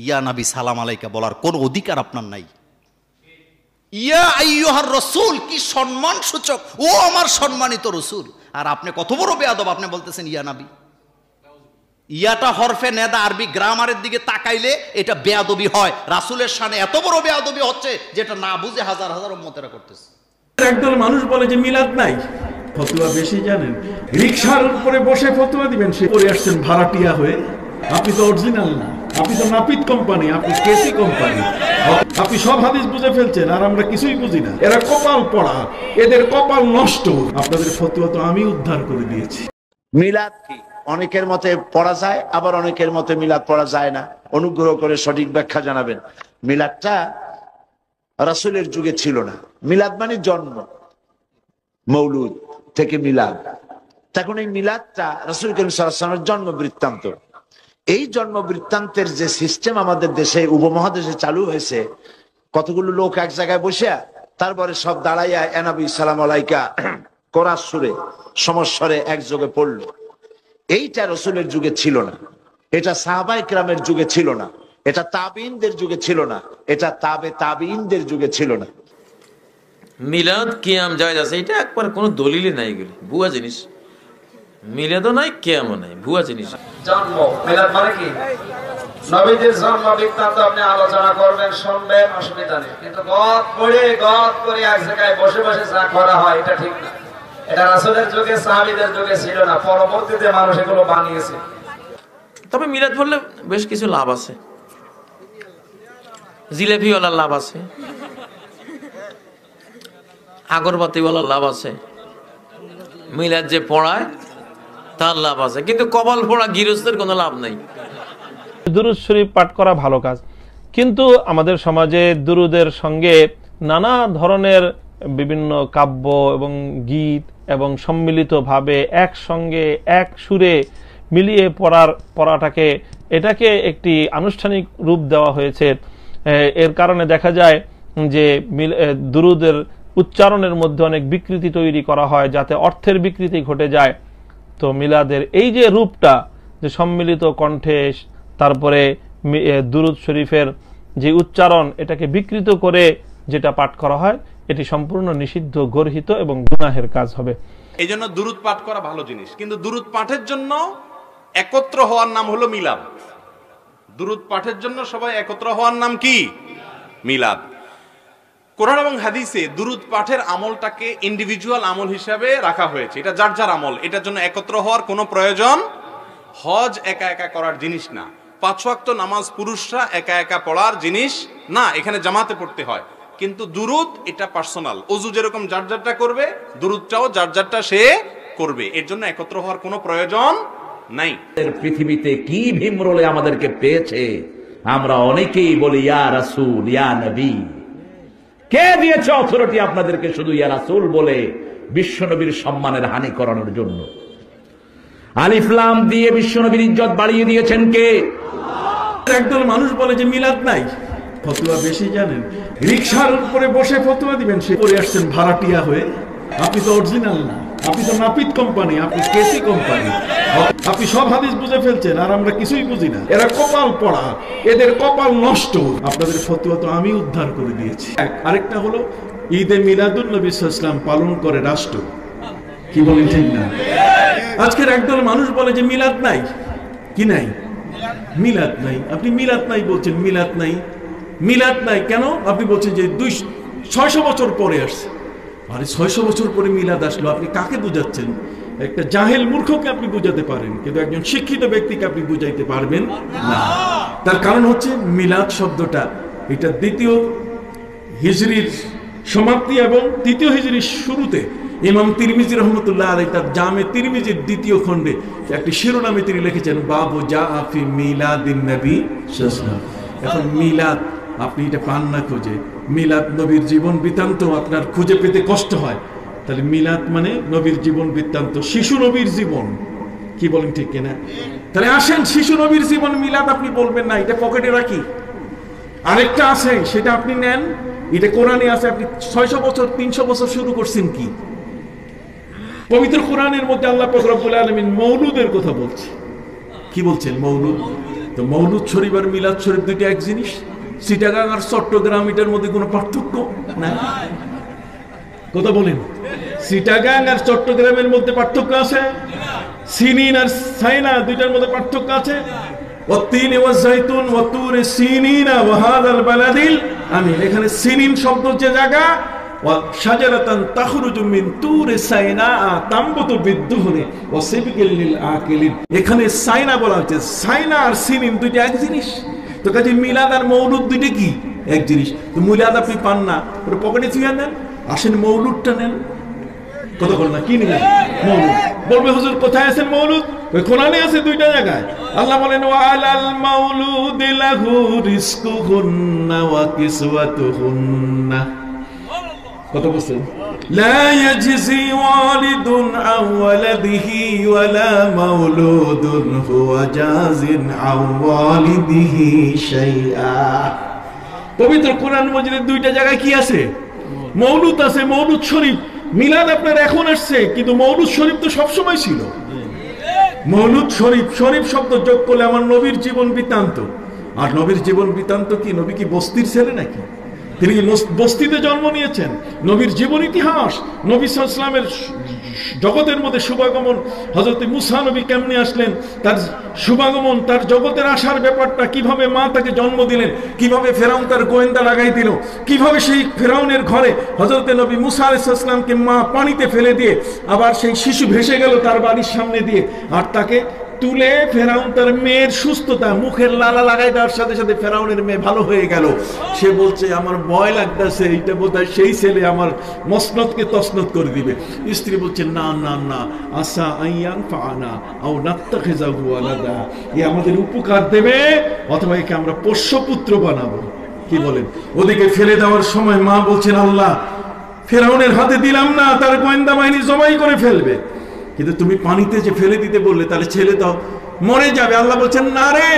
ইয়া নবী সালাম আলাইকা বলার কোন অধিকার আপনার নাই। ইয়া আইয়ুহার রাসূল, কি সম্মান সূচক, ও আমার সম্মানিত রাসূল। আর আপনি কত বড় বেয়াদব, আপনি বলতেছেন ইয়া নবী। ইয়াটা হরফে নেদা, আরবি গ্রামারের দিকে তাকাইলে এটা বেয়াদবি হয়। রাসূলের শানে এত বড় বেয়াদবি হচ্ছে যেটা না বুঝে হাজার হাজার উম্মতেরা করতেছে। একদল মানুষ বলে যে মিলাদ নাই, ফতোয়া বেশি জানেন। রিকশার উপরে বসে ফতোয়া দিবেন, সে করে আসছেন ভাড়াটিয়া হয়ে। আপনি তো অরিজিনাল না, আপনি তো নাপিত কোম্পানি, আপনি কেসি কোম্পানি। আপনি সব হাদিস বুঝে ফেলছেন আর আমরা কিছুই বুঝি না। এরা কপাল পড়া, এদের কপাল নষ্ট। আপনাদের ফতোয়া তো আমি উদ্ধার করে দিয়েছি। মিলাদ কি? অনেকের মতে পড়া যায়, আবার অনেকের মতে মিলাদ পড়া যায় না। অনুগ্রহ করে সঠিক ব্যাখ্যা জানাবেন। মিলাদটা রাসূলের যুগে ছিল না। মিলাদ মানে জন্ম, মৌলুদ থেকে মিলাদ। তখন এই মিলাদটা রাসূল করিম সাল্লাল্লাহু আলাইহি ওয়াসাল্লামের জন্ম বৃত্তান্ত। এই জন্ম বৃত্তান্তের যে সিস্টেম আমাদের দেশে, উপমহাদেশে চালু হয়েছে, কতগুলো লোক এক জায়গায় বসে, তারপরে সব দাঁড়াইয়া ইয়া নবী সালাম আলাইকা কোরআন সুরে সমস্বরে একযোগে পড়লো। এইটা রাসূলের যুগে ছিল না, এটা সাহাবায়ে কেরামের যুগে ছিল না, এটা তাবিঈনদের যুগে ছিল না, এটা তাবিঈনদের যুগে ছিল না। মিলাদ কিয়াম জায়েজ আছে, এটা একবার কোনো দলিলই নাই, এগুলি ভুয়া জিনিস। মিলাদও নাই, কিয়ামও নাই, ভুয়া জিনিস। জন্ম মিলাদ মানে কি? নবীদের জন্ম বৃত্তান্ত আপনি আলোচনা করবেন, শুনবেন, অসুবিধা নেই। কিন্তু গদ করে এক জায়গায় বসে বসে যা করা হয় এটা ঠিক না। এটা রাসূলের যুগে, সাহাবীদের যুগে ছিল না, পরবর্তীতে মানুষ এগুলো বানিয়েছে। তবে মিলাদ বললে বেশ কিছু লাভ আছে, জিলেবিওয়ালার লাভ আছে, আগরবাতিওয়ালার লাভ আছে, মিলাদ যে পড়ায় তার লাভ আছে, কিন্তু কপাল পোড়া গৃহস্থের কোনো লাভ নাই। দুরূদ শরীফ পাঠ করা ভালো কাজ, কিন্তু আমাদের সমাজে দুরূদের সঙ্গে নানা ধরনের বিভিন্ন কাব্য এবং গীত এবং সম্মিলিতভাবে একসঙ্গে এক সুরে মিলিয়ে পড়াটাকে এটাকে একটি আনুষ্ঠানিক রূপ দেওয়া হয়েছে। এর কারণে দেখা যায় যে দুরূদের উচ্চারণের মধ্যে অনেক বিকৃতি তৈরি করা হয়, যাতে অর্থের বিকৃতি ঘটে যায়। তো মিলাদের এই যে রূপটা, যে সম্মিলিত কণ্ঠে তারপরে দুরূদ শরীফের যে উচ্চারণ, এটাকে বিকৃত করে যেটা পাঠ করা হয়, এটি সম্পূর্ণ নিষিদ্ধ, গর্হিত এবং গুনাহের কাজ হবে। এই জন্য দুরূদ পাঠ করা ভালো জিনিস, কিন্তু দুরূদ পাঠের জন্য একত্র হওয়ার নাম হলো মিলাদ। দুরূদ পাঠের জন্য সবাই একত্র হওয়ার নাম কি? মিলাদ। কোরআন এবং হাদিসে দুরূদ পাঠের আমলটাকে ইন্ডিভিজুয়াল আমল হিসাবে রাখা হয়েছে। এটা যার যার আমল, এটার জন্য একত্র হওয়ার কোনো প্রয়োজন। হজ একা একা করার জিনিস না, 5 ওয়াক্ত নামাজ পুরুষরা একা একা পড়ার জিনিস না, এখানে জামাতে পড়তে হয়। কিন্তু দুরূদ এটা পার্সোনাল। ওযু যেরকম যার যারটা করবে, দুরূদটাও যার যারটা সে করবে। এর জন্য একত্র হওয়ার কোনো প্রয়োজন নাই। পৃথিবীতে কি ভীমরলে আমাদেরকে পেয়েছে, আমরা অনেকেই বলি ইয়া রাসূল, ইয়া নবী। কে দিয়েছে অথরিটি আপনাদেরকে শুধু ইয়া রাসূল বলে বিশ্বনবীর সম্মানের হানি করানোর জন্য? আলিফ লাম দিয়ে বিশ্বনবীর ইজ্জত বাড়িয়ে দিয়েছেন কে? একদল মানুষ বলে যে মিলাদ নাই, ফতোয়া বেশি জানেন। রিকশার উপরে বসে ফতোয়া দিবেন, সে করে আসছেন ভাড়াটিয়া হয়ে। আপনি তো অরিজিনাল না, আপনি তো নাপিত কোম্পানি, আপনি কেসি কোম্পানি। আপনি সব হাদিস বুঝে ফেলছেন আর আমরা কিছুই বুঝি না। এরা কপাল পড়া, এদের কপাল নষ্ট। আপনাদের ফতোয়া তো আমি উদ্ধার করে দিয়েছি। আরেকটা হলো ঈদে মিলাদুন নবী সাল্লাল্লাহু আলাইহি ওয়াসাল্লাম পালন করে রাষ্ট্র। কি বলেন, ঠিক না? আজকের একদল মানুষ বলে যে মিলাদ নাই। কি নাই? মিলাদ নাই। আপনি মিলাদ নাই বলছেন, মিলাদ নাই, মিলাদ নাই কেন? আপনি বলছেন যে 600 বছর পরে আসছে। আরে 600 বছর পরে মিলাদ আসলো, আপনি কাকে বুঝাচ্ছেন? একটা জাহেল মূর্খকে আপনি বুঝাতে পারেন, কিন্তু একজন শিক্ষিত ব্যক্তিকে আপনি বুঝাইতে পারবেন না। তার কারণ হচ্ছে মিলাদ শব্দটা এটা 2য় হিজরির সমাপ্তি এবং 3য় হিজরির শুরুতে ইমাম তিরমিজি রহমতুল্লাহ আলাইহি তার জামে তিরমিজির 2য় খণ্ডে একটি শিরোনামে তিনি লিখেছেন, বাবু জাআ ফি মিলাদিন নবী সাল্লাল্লাহু আলাইহি ওয়াসাল্লাম। এখন মিলাদ আপনি এটা পান না খুঁজে, মিলাদ নবীর জীবন বৃত্তান্ত আপনার খুঁজে পেতে কষ্ট হয়, তাহলে মিলাদ মানে নবীর জীবন বৃত্তান্ত, শিশু নবীর জীবন। কি বলেন, ঠিক কিনা? তাহলে আসেন, শিশু নবীর জীবন মিলাদ আপনি বলবেন না, এটা পকেটে রাখি। আরেকটা আছে, সেটা আপনি নেন, এটা কোরআনে আছে। আপনি 600 বছর 300 বছর শুরু করছেন কি? পবিত্র কোরআনের মধ্যে আল্লাহ পাক রব্বুল আলামিন মৌলুদের কথা বলছে। কি বলছেন? মৌলুদ। তো মৌলুদ শরীফ আর মিলাদ শরীফ দুইটা এক জিনিস। চিটাগাং আর চট্টগ্রাম এটার মধ্যে কোনো পার্থক্য নাই। কথা বলেন, চিটাগাং আর চট্টগ্রামের মধ্যে পার্থক্য আছে? সিনিন আর সাইনা দুইটার মধ্যে পার্থক্য আছে? ওয়াত্তিন ওয়াজাইতুন ওয়াতুরে সিনিনা ওয়া হাযাল বালাদিল আমিন। এখানে সিনিন শব্দ যে জায়গা, ওয়া শাজারাতান তাখরুজু মিন তুরে সাইনা তামবুতু বিদ্দুহনি ওয়া সিবকিল লিল আকিলিন। এখানে সাইনা বলা হচ্ছে, সাইনা আর সিনিন দুইটা এক জিনিস। তো কাজে মিলাদ আর মৌলুদ দুইটা কি এক জিনিস। তো মিলাদ আপনি পান না, ওটা পকেটে ছুঁয়ে নেন, আসেন মৌলুদটা নেন। কথা বল না, কি নেবেন? মৌলুদ। বলবে হুজুর কোথায় আছেন মৌলুদ? ওই কোরআনে আছে দুইটা জায়গায়। আল্লাহ বলেন ওয়া আলাল মাউলুদি লাহু রিজকুহুন্না ওয়া কিসওয়াতুহুন্না। কত বলছেন? লা ইয়াজজি ওয়ালিদুন আন ওয়ালাদিহি ওয়ালা মাউলুদুন হুয়া জাজিন আন ওয়ালিদিহি শাইআ। পবিত্র কোরআন মজিদের দুইটা জায়গায় কি আছে? মৌলুদ আছে, মৌলুদ শরীফ। মিলাদ আপনার এখন আসছে, কিন্তু মৌলুদ শরীফ তো সবসময় ছিল। মৌলুদ শরীফ, শরীফ শব্দ যোগ করলে আমার নবীর জীবন বৃত্তান্ত। আর নবীর জীবন বৃত্তান্ত কি? নবী কি বস্তির ছেলে নাকি? তিনি বস্তিতে জন্ম নিয়েছেন। নবীর জীবন ইতিহাস, নবী সাল্লাল্লাহু আলাইহি ওয়াসাল্লামের জগতের মধ্যে শুভাগমন, হযরত মুসা নবী কেমনে আসলেন, তার শুভাগমন, তার জগতের আসার ব্যাপারটা, কিভাবে মা তাকে জন্ম দিলেন, কিভাবে ফেরাউন তার গোয়েন্দা লাগাই দিল, কিভাবে সেই ফেরাউনের ঘরে হযরত নবী মুসা আলাইহিস সালামকে মা পানিতে ফেলে দিয়ে আবার সেই শিশু ভেসে গেল তার বাড়ির সামনে দিয়ে, আর তাকে তুলে ফেরাউন তার মেয়ের সুস্থতা, মুখের লালা লাগাই দেওয়ার সাথে সাথে ফেরাউনের মেয়ে ভালো হয়ে গেল। সে বলছে আমার ভয় লাগতেছে, এইটা বোধহয় সেই ছেলে আমার মসনদকে তসনদ করে দিবে। স্ত্রী বলছে না না না, আসা আইয়ান ফানা আও নাত্তাখিযাহু ওয়ালাদা, এ আমাদের উপকার দেবে অথবা একে আমরা পোষ্যপুত্র বানাবো। কি বলেন? ওদিকে ফেলে দেওয়ার সময় মা বলছেন আল্লাহ ফেরাউনের হাতে দিলাম না, তার গোয়েন্দা বাহিনী জবাই করে ফেলবে, কিন্তু তুমি পানিতে যে ফেলে দিতে বললে তাহলে ছেলে দাও, মরে যাবে। আল্লাহ বলছেন না রে,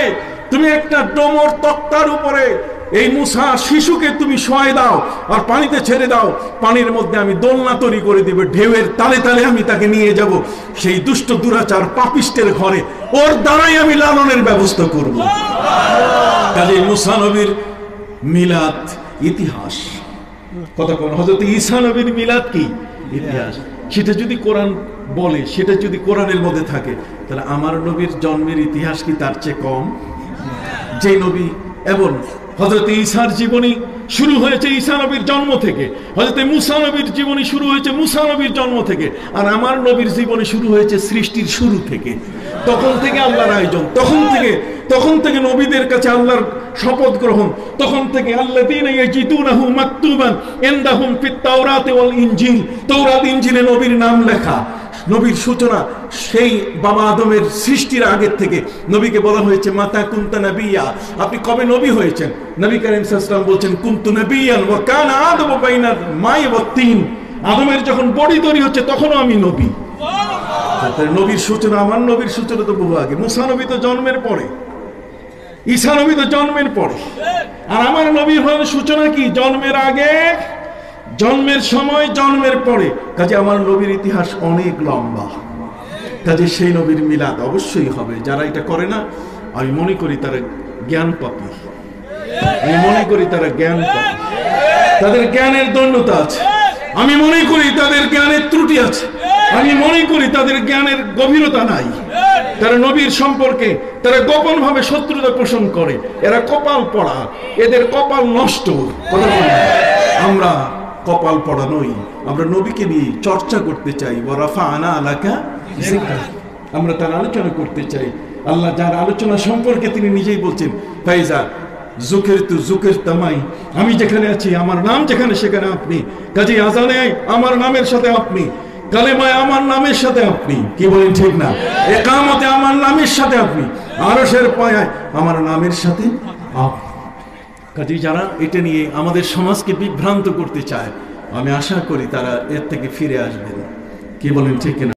তুমি একটা ডোমর তক্তার উপরে এই মুসা শিশুকে তুমি শোয়াই দাও আর পানিতে ছেড়ে দাও, পানির মধ্যে আমি দোলনা তৈরি করে দিবে, ঢেউয়ের তালে তালে আমি তাকে নিয়ে যাব সেই দুষ্ট দুরাচার পাপিষ্টের ঘরে, ওর দ্বারাই আমি লালনের ব্যবস্থা করব। কাজে মুসা নবীর মিলাদ ইতিহাস। কথা কোন হযরত ঈসা নবীর মিলাদ কি ইতিহাস। সেটা যদি কোরআন বলে, সেটা যদি কোরআনের মধ্যে থাকে, তাহলে আমার নবীর জন্মের ইতিহাস কি তার চেয়ে কম? যে নবী, এবং হযরত ঈসার জীবনী শুরু হয়েছে ঈসা নবীর জন্ম থেকে, হযরত মুসা নবীর জীবনী শুরু হয়েছে মুসা নবীর জন্ম থেকে, আর আমার নবীর জীবনী শুরু হয়েছে সৃষ্টির শুরু থেকে। তখন থেকে আল্লাহর আয়োজন, তখন থেকে নবীদের কাছে আল্লাহর শপথ গ্রহণ, তখন থেকে আল্লাযীনা ইয়াজিদুনাহু মাকতুবান ইনদাহুম ফিত তাওরাতি ওয়াল ইনজিল, তাওরাত ইনজিলে নবীর নাম লেখা। নবীর সূচনা সেই বাবা আদমের সৃষ্টির আগের থেকে নবীকে বলা হয়েছে মাতা কুনতা নাবিয়্যা, আপনি কবে নবী হয়েছেন? নবী করিম সাল্লাল্লাহু আলাইহি ওয়াসাল্লাম বলছেন কুনতু নাবিয়্যান ওয়া কানা আদমু বাইনাল মাই ওয়াত তিন, আদমের যখন বডি তৈরি হচ্ছে তখনও আমি নবী। নবীর সূচনা, আমার নবীর সূচনা তো বহু আগে। মুসা নবী তো জন্মের পরে, ঈসা নবী তো জন্মের পরে, আর আমার নবীর সূচনা কি? জন্মের আগে, জন্মের সময়, জন্মের পরে। কাজে আমার নবীর ইতিহাস অনেক লম্বা। কাজে সেই নবীর মিলাদ অবশ্যই হবে। যারা এটা করে না, আমি মনে করি তারা জ্ঞান পাপী, আমি মনে করি তারা জ্ঞান পাপী, তাদের জ্ঞানের দণ্ডতা আছে, আমি মনে করি তাদের জ্ঞানের ত্রুটি আছে, আমি মনে করি তাদের জ্ঞানের গভীরতা নাই। তারা নবীর সম্পর্কে তারা গোপন ভাবে শত্রুতা পোষণ করে, এরা কপাল পড়া, এদের কপাল নষ্ট। আমরা কপাল পড়া নই, আমরা নবীকে নিয়ে চর্চা করতে চাই। ওয়া রাফা'না লাকা যিকরা, আমরা তার আলোচনা করতে চাই। আল্লাহ যার আলোচনা সম্পর্কে তিনি নিজেই বলছেন ফাইজা যুকিরতু যুকিরতামাই, আমি যেখানে আছি আমার নাম যেখানে সেখানে আপনি। কাজে আযানে আমার নামের সাথে আপনি, কালেমায় আমার নামের সাথে আপনি। কি বলেন ঠিক না? ইকামতে আমার নামের সাথে আপনি, আরশের পায়ায় আমার নামের সাথে আপনি। কাজে যারা এটা নিয়ে আমাদের সমাজকে বিভ্রান্ত করতে চায়, আমি আশা করি তারা এর থেকে ফিরে আসবেন। কি বলেন ঠিক না?